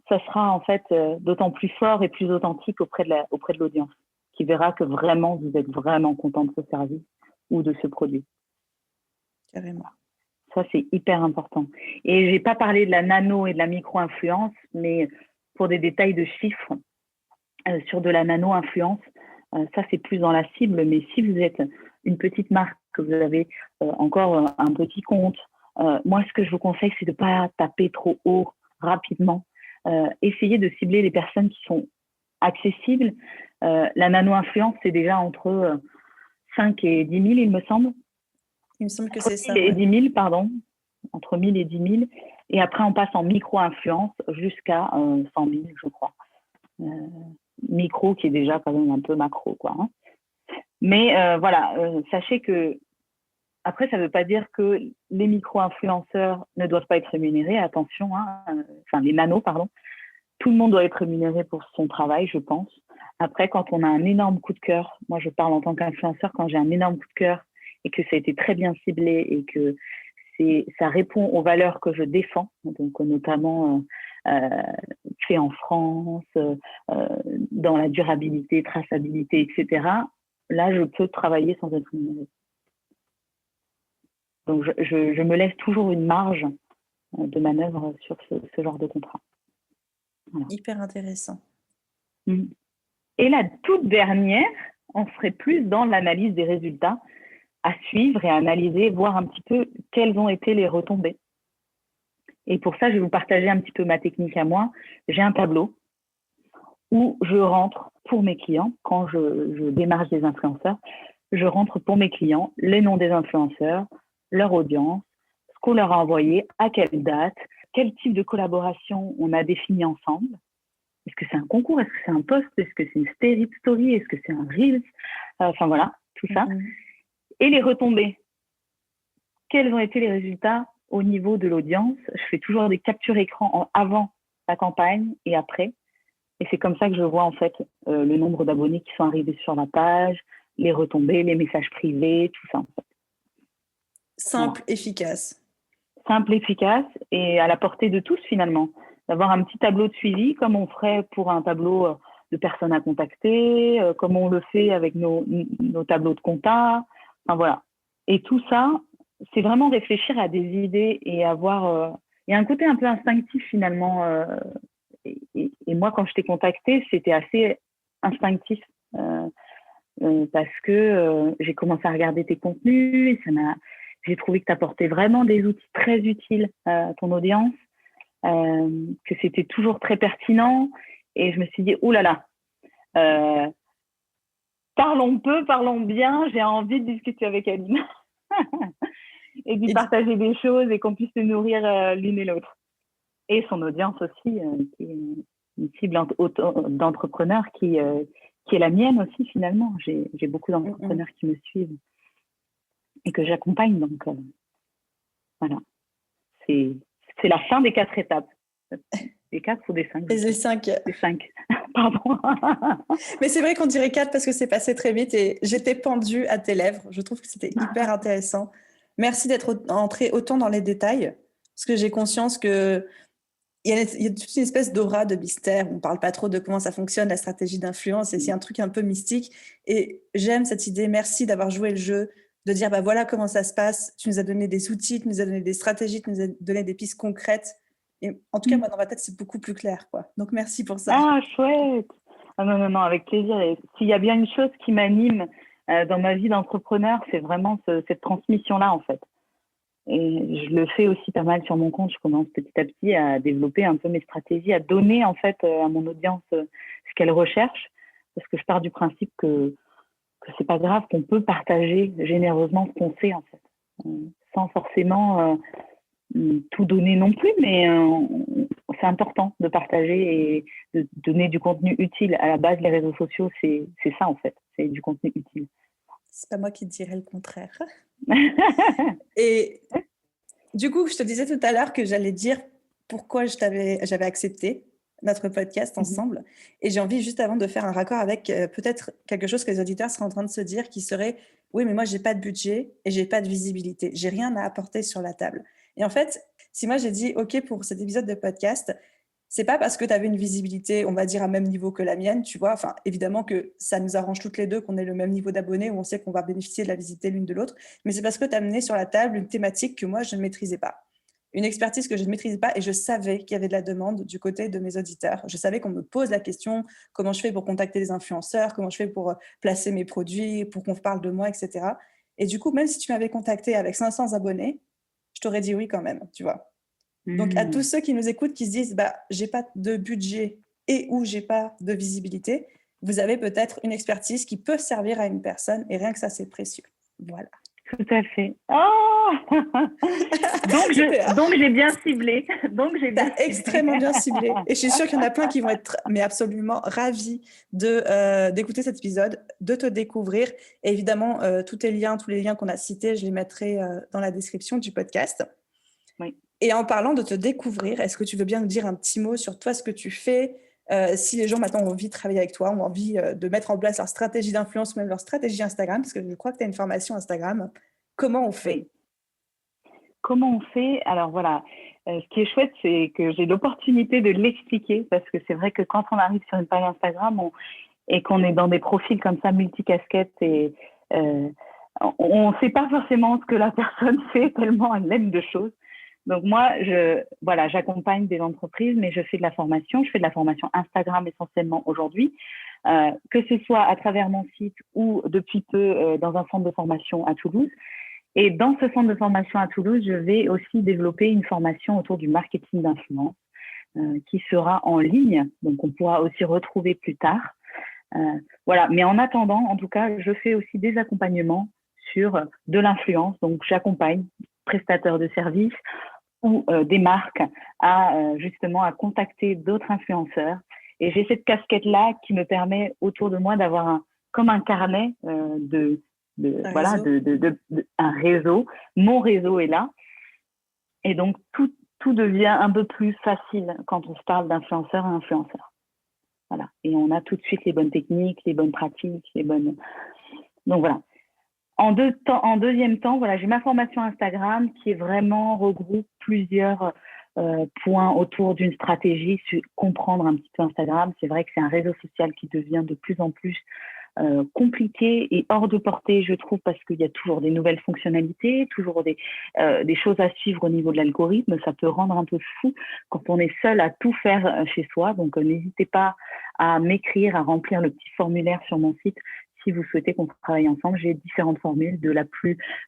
ça sera en fait d'autant plus fort et plus authentique auprès de l'audience, qui verra que vraiment vous êtes vraiment content de ce service ou de ce produit. Carrément. Ça, c'est hyper important. Et je n'ai pas parlé de la nano et de la micro-influence, mais pour des détails de chiffres, sur de la nano-influence, ça, c'est plus dans la cible. Mais si vous êtes une petite marque, que vous avez encore un petit compte, moi, ce que je vous conseille, c'est de ne pas taper trop haut rapidement. Essayez de cibler les personnes qui sont accessibles. La nano-influence, c'est déjà entre 5 et 10 000, il me semble. Il me semble que c'est ça. Et 10 000, pardon. Entre 1000 et 10 000. Et après, on passe en micro-influence jusqu'à 100 000, je crois. Micro qui est déjà quand même un peu macro, quoi. Hein. Mais voilà, sachez que après, ça ne veut pas dire que les micro-influenceurs ne doivent pas être rémunérés. Attention, enfin les nanos, pardon. Tout le monde doit être rémunéré pour son travail, je pense. Après, quand on a un énorme coup de cœur, moi je parle en tant qu'influenceur, quand j'ai un énorme coup de cœur et que ça a été très bien ciblé et que ça répond aux valeurs que je défends, donc notamment fait en France, dans la durabilité, traçabilité, etc. Là, je peux travailler sans être rémunéré. Donc, je me laisse toujours une marge de manœuvre sur ce genre de contrat. Voilà. Hyper intéressant. Et la toute dernière, on serait plus dans l'analyse des résultats à suivre et à analyser, voir un petit peu quelles ont été les retombées. Et pour ça, je vais vous partager un petit peu ma technique à moi. J'ai un tableau où je rentre pour mes clients, quand je démarche des influenceurs, je rentre pour mes clients les noms des influenceurs, leur audience, ce qu'on leur a envoyé, à quelle date, quel type de collaboration on a défini ensemble. Est-ce que c'est un concours? Est-ce que c'est un post? Est-ce que c'est une story? Est-ce que c'est un Reels? Enfin voilà, tout ça. Et les retombées. Quels ont été les résultats au niveau de l'audience? Je fais toujours des captures écran avant la campagne et après. Et c'est comme ça que je vois en fait le nombre d'abonnés qui sont arrivés sur la page, les retombées, les messages privés, tout ça en fait. Simple, efficace. Simple, efficace et à la portée de tous finalement. D'avoir un petit tableau de suivi comme on ferait pour un tableau de personnes à contacter, comme on le fait avec nos tableaux de compta. Enfin voilà. Et tout ça, c'est vraiment réfléchir à des idées et avoir... il y a un côté un peu instinctif finalement. Et moi, quand je t'ai contacté, c'était assez instinctif parce que j'ai commencé à regarder tes contenus et j'ai trouvé que tu apportais vraiment des outils très utiles à ton audience, que c'était toujours très pertinent. Et je me suis dit, oh là là, parlons peu, parlons bien, j'ai envie de discuter avec Aline et d'y partager des choses et qu'on puisse se nourrir l'une et l'autre. Et son audience aussi, qui est une cible d'entrepreneurs qui qui est la mienne aussi finalement. J'ai beaucoup Mm, mm. d'entrepreneurs qui me suivent et que j'accompagne. Donc voilà, c'est la fin des 4 étapes. Des 4 ou des 5, Et les 5. des 5. Pardon. Mais c'est vrai qu'on dirait 4 parce que c'est passé très vite et j'étais pendue à tes lèvres. Je trouve que c'était hyper intéressant. Merci d'être entré autant dans les détails parce que j'ai conscience que il y a toute une espèce d'aura de mystère. On ne parle pas trop de comment ça fonctionne, la stratégie d'influence, et c'est un truc un peu mystique. Et j'aime cette idée. Merci d'avoir joué le jeu, de dire bah voilà comment ça se passe. Tu nous as donné des outils, tu nous as donné des stratégies, tu nous as donné des pistes concrètes. Et en tout cas, moi, dans ma tête, c'est beaucoup plus clair, quoi. Donc, merci pour ça. Ah, chouette. Ah, non, non, non, avec plaisir. Et s'il y a bien une chose qui m'anime dans ma vie d'entrepreneur, c'est vraiment cette transmission-là, en fait. Et je le fais aussi pas mal sur mon compte. Je commence petit à petit à développer un peu mes stratégies, à donner en fait à mon audience ce qu'elle recherche, parce que je pars du principe que c'est pas grave, qu'on peut partager généreusement ce qu'on sait en fait, sans forcément tout donner non plus, mais c'est important de partager et de donner du contenu utile. À la base, les réseaux sociaux, c'est ça en fait, c'est du contenu utile. C'est pas moi qui dirais le contraire. Et du coup, je te disais tout à l'heure que j'allais dire pourquoi j'avais accepté notre podcast ensemble. Et j'ai envie, juste avant de faire un raccord avec peut-être quelque chose que les auditeurs seraient en train de se dire, qui serait « Oui, mais moi, j'ai pas de budget et j'ai pas de visibilité. J'ai rien à apporter sur la table. » Et en fait, si moi, j'ai dit « OK pour cet épisode de podcast », c'est pas parce que tu avais une visibilité, on va dire, à même niveau que la mienne, tu vois. Enfin, évidemment que ça nous arrange toutes les deux qu'on ait le même niveau d'abonnés, où on sait qu'on va bénéficier de la visibilité l'une de l'autre. Mais c'est parce que tu as amené sur la table une thématique que moi, je ne maîtrisais pas. Une expertise que je ne maîtrisais pas et je savais qu'il y avait de la demande du côté de mes auditeurs. Je savais qu'on me pose la question, comment je fais pour contacter les influenceurs, comment je fais pour placer mes produits, pour qu'on parle de moi, etc. Et du coup, même si tu m'avais contacté avec 500 abonnés, je t'aurais dit oui quand même, tu vois. Donc, à tous ceux qui nous écoutent, qui se disent bah, j'ai pas de budget et ou j'ai pas de visibilité, vous avez peut-être une expertise qui peut servir à une personne et rien que ça, c'est précieux. Voilà. Tout à fait. Oh donc j'ai bien ciblé. T'as extrêmement bien ciblé. Et je suis sûre qu'il y en a plein qui vont être mais absolument ravis d'écouter cet épisode, de te découvrir. Et évidemment, tous les liens qu'on a cités, je les mettrai dans la description du podcast. Oui. Et en parlant de te découvrir, est-ce que tu veux bien nous dire un petit mot sur toi, ce que tu fais, si les gens maintenant ont envie de travailler avec toi, ont envie de mettre en place leur stratégie d'influence, même leur stratégie Instagram, parce que je crois que tu as une formation Instagram. Comment on fait? Oui. Comment on fait? Alors voilà, ce qui est chouette, c'est que j'ai l'opportunité de l'expliquer, parce que c'est vrai que quand on arrive sur une page Instagram et qu'on est dans des profils comme ça, multicasquettes, et on ne sait pas forcément ce que la personne fait tellement elle aime de choses. Donc moi, j'accompagne des entreprises, mais je fais de la formation. Je fais de la formation Instagram essentiellement aujourd'hui, que ce soit à travers mon site ou depuis peu dans un centre de formation à Toulouse. Et dans ce centre de formation à Toulouse, je vais aussi développer une formation autour du marketing d'influence qui sera en ligne. Donc, on pourra aussi retrouver plus tard. Voilà. Mais en attendant, en tout cas, je fais aussi des accompagnements sur de l'influence. Donc, j'accompagne prestataires de services ou des marques justement à contacter d'autres influenceurs. Et j'ai cette casquette-là qui me permet autour de moi d'avoir comme un carnet un réseau. Mon réseau est là. Et donc, tout devient un peu plus facile quand on se parle d'influenceur à influenceur. Voilà. Et on a tout de suite les bonnes techniques, les bonnes pratiques, Donc, voilà. En deuxième temps, voilà, j'ai ma formation Instagram qui est vraiment regroupe plusieurs points autour d'une stratégie, comprendre un petit peu Instagram. C'est vrai que c'est un réseau social qui devient de plus en plus compliqué et hors de portée, je trouve, parce qu'il y a toujours des nouvelles fonctionnalités, toujours des choses à suivre au niveau de l'algorithme. Ça peut rendre un peu fou quand on est seul à tout faire chez soi. Donc, n'hésitez pas à m'écrire, à remplir le petit formulaire sur mon site si vous souhaitez qu'on travaille ensemble. J'ai différentes formules,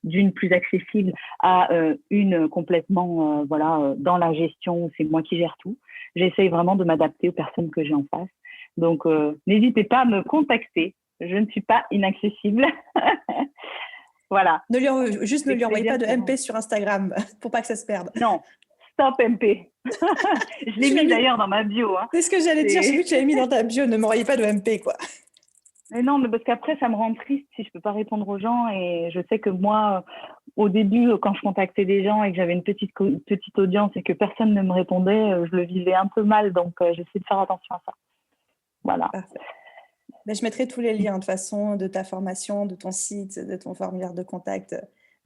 d'une plus accessible à une complètement dans la gestion, c'est moi qui gère tout. J'essaye vraiment de m'adapter aux personnes que j'ai en face. Donc, n'hésitez pas à me contacter. Je ne suis pas inaccessible. Voilà. Ne lui envoyez pas de MP sur Instagram pour pas que ça se perde. Non, stop MP. Je l'ai mis d'ailleurs dans ma bio. Hein. C'est ce que j'allais dire. J'ai vu que tu l'avais mis dans ta bio. Ne m'envoyez pas de MP, quoi. Mais non, mais parce qu'après, ça me rend triste si je peux pas répondre aux gens. Et je sais que moi, au début, quand je contactais des gens et que j'avais une petite audience et que personne ne me répondait, je le vivais un peu mal. Donc, j'essaie de faire attention à ça. Voilà. Parfait. Mais je mettrai tous les liens de toute façon de ta formation, de ton site, de ton formulaire de contact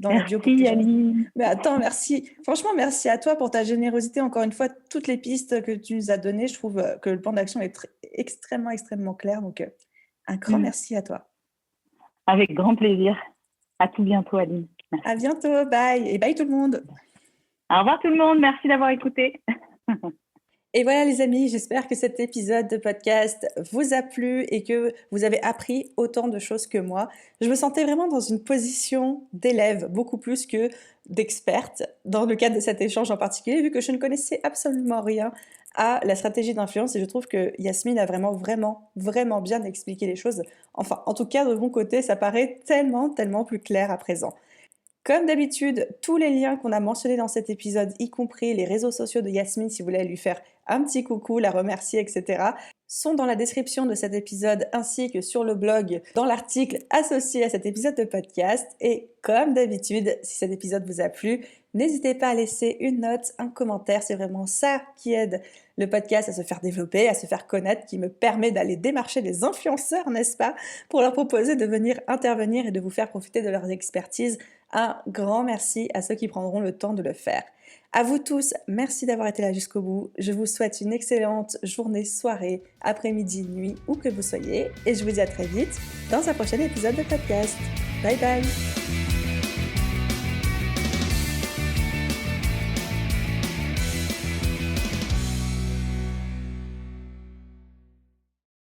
dans la bio pour que Merci, les gens. Aline. Mais attends, merci. Franchement, merci à toi pour ta générosité. Encore une fois, toutes les pistes que tu nous as données, je trouve que le plan d'action est extrêmement, extrêmement clair. Donc, un grand merci à toi. Avec grand plaisir. À tout bientôt, Aline. Merci. À bientôt. Bye. Et bye tout le monde. Au revoir tout le monde. Merci d'avoir écouté. Et voilà les amis, j'espère que cet épisode de podcast vous a plu et que vous avez appris autant de choses que moi. Je me sentais vraiment dans une position d'élève, beaucoup plus que d'experte, dans le cadre de cet échange en particulier, vu que je ne connaissais absolument rien à la stratégie d'influence et je trouve que Yasmine a vraiment bien expliqué les choses. Enfin, en tout cas, de mon côté, ça paraît tellement plus clair à présent. Comme d'habitude, tous les liens qu'on a mentionnés dans cet épisode, y compris les réseaux sociaux de Yasmine, si vous voulez lui faire un petit coucou, la remercier, etc., sont dans la description de cet épisode ainsi que sur le blog dans l'article associé à cet épisode de podcast. Et comme d'habitude, si cet épisode vous a plu, n'hésitez pas à laisser une note, un commentaire. C'est vraiment ça qui aide le podcast à se faire développer, à se faire connaître, qui me permet d'aller démarcher des influenceurs, n'est-ce pas, pour leur proposer de venir intervenir et de vous faire profiter de leur expertise. Un grand merci à ceux qui prendront le temps de le faire. À vous tous, merci d'avoir été là jusqu'au bout. Je vous souhaite une excellente journée, soirée, après-midi, nuit, où que vous soyez. Et je vous dis à très vite dans un prochain épisode de podcast. Bye bye!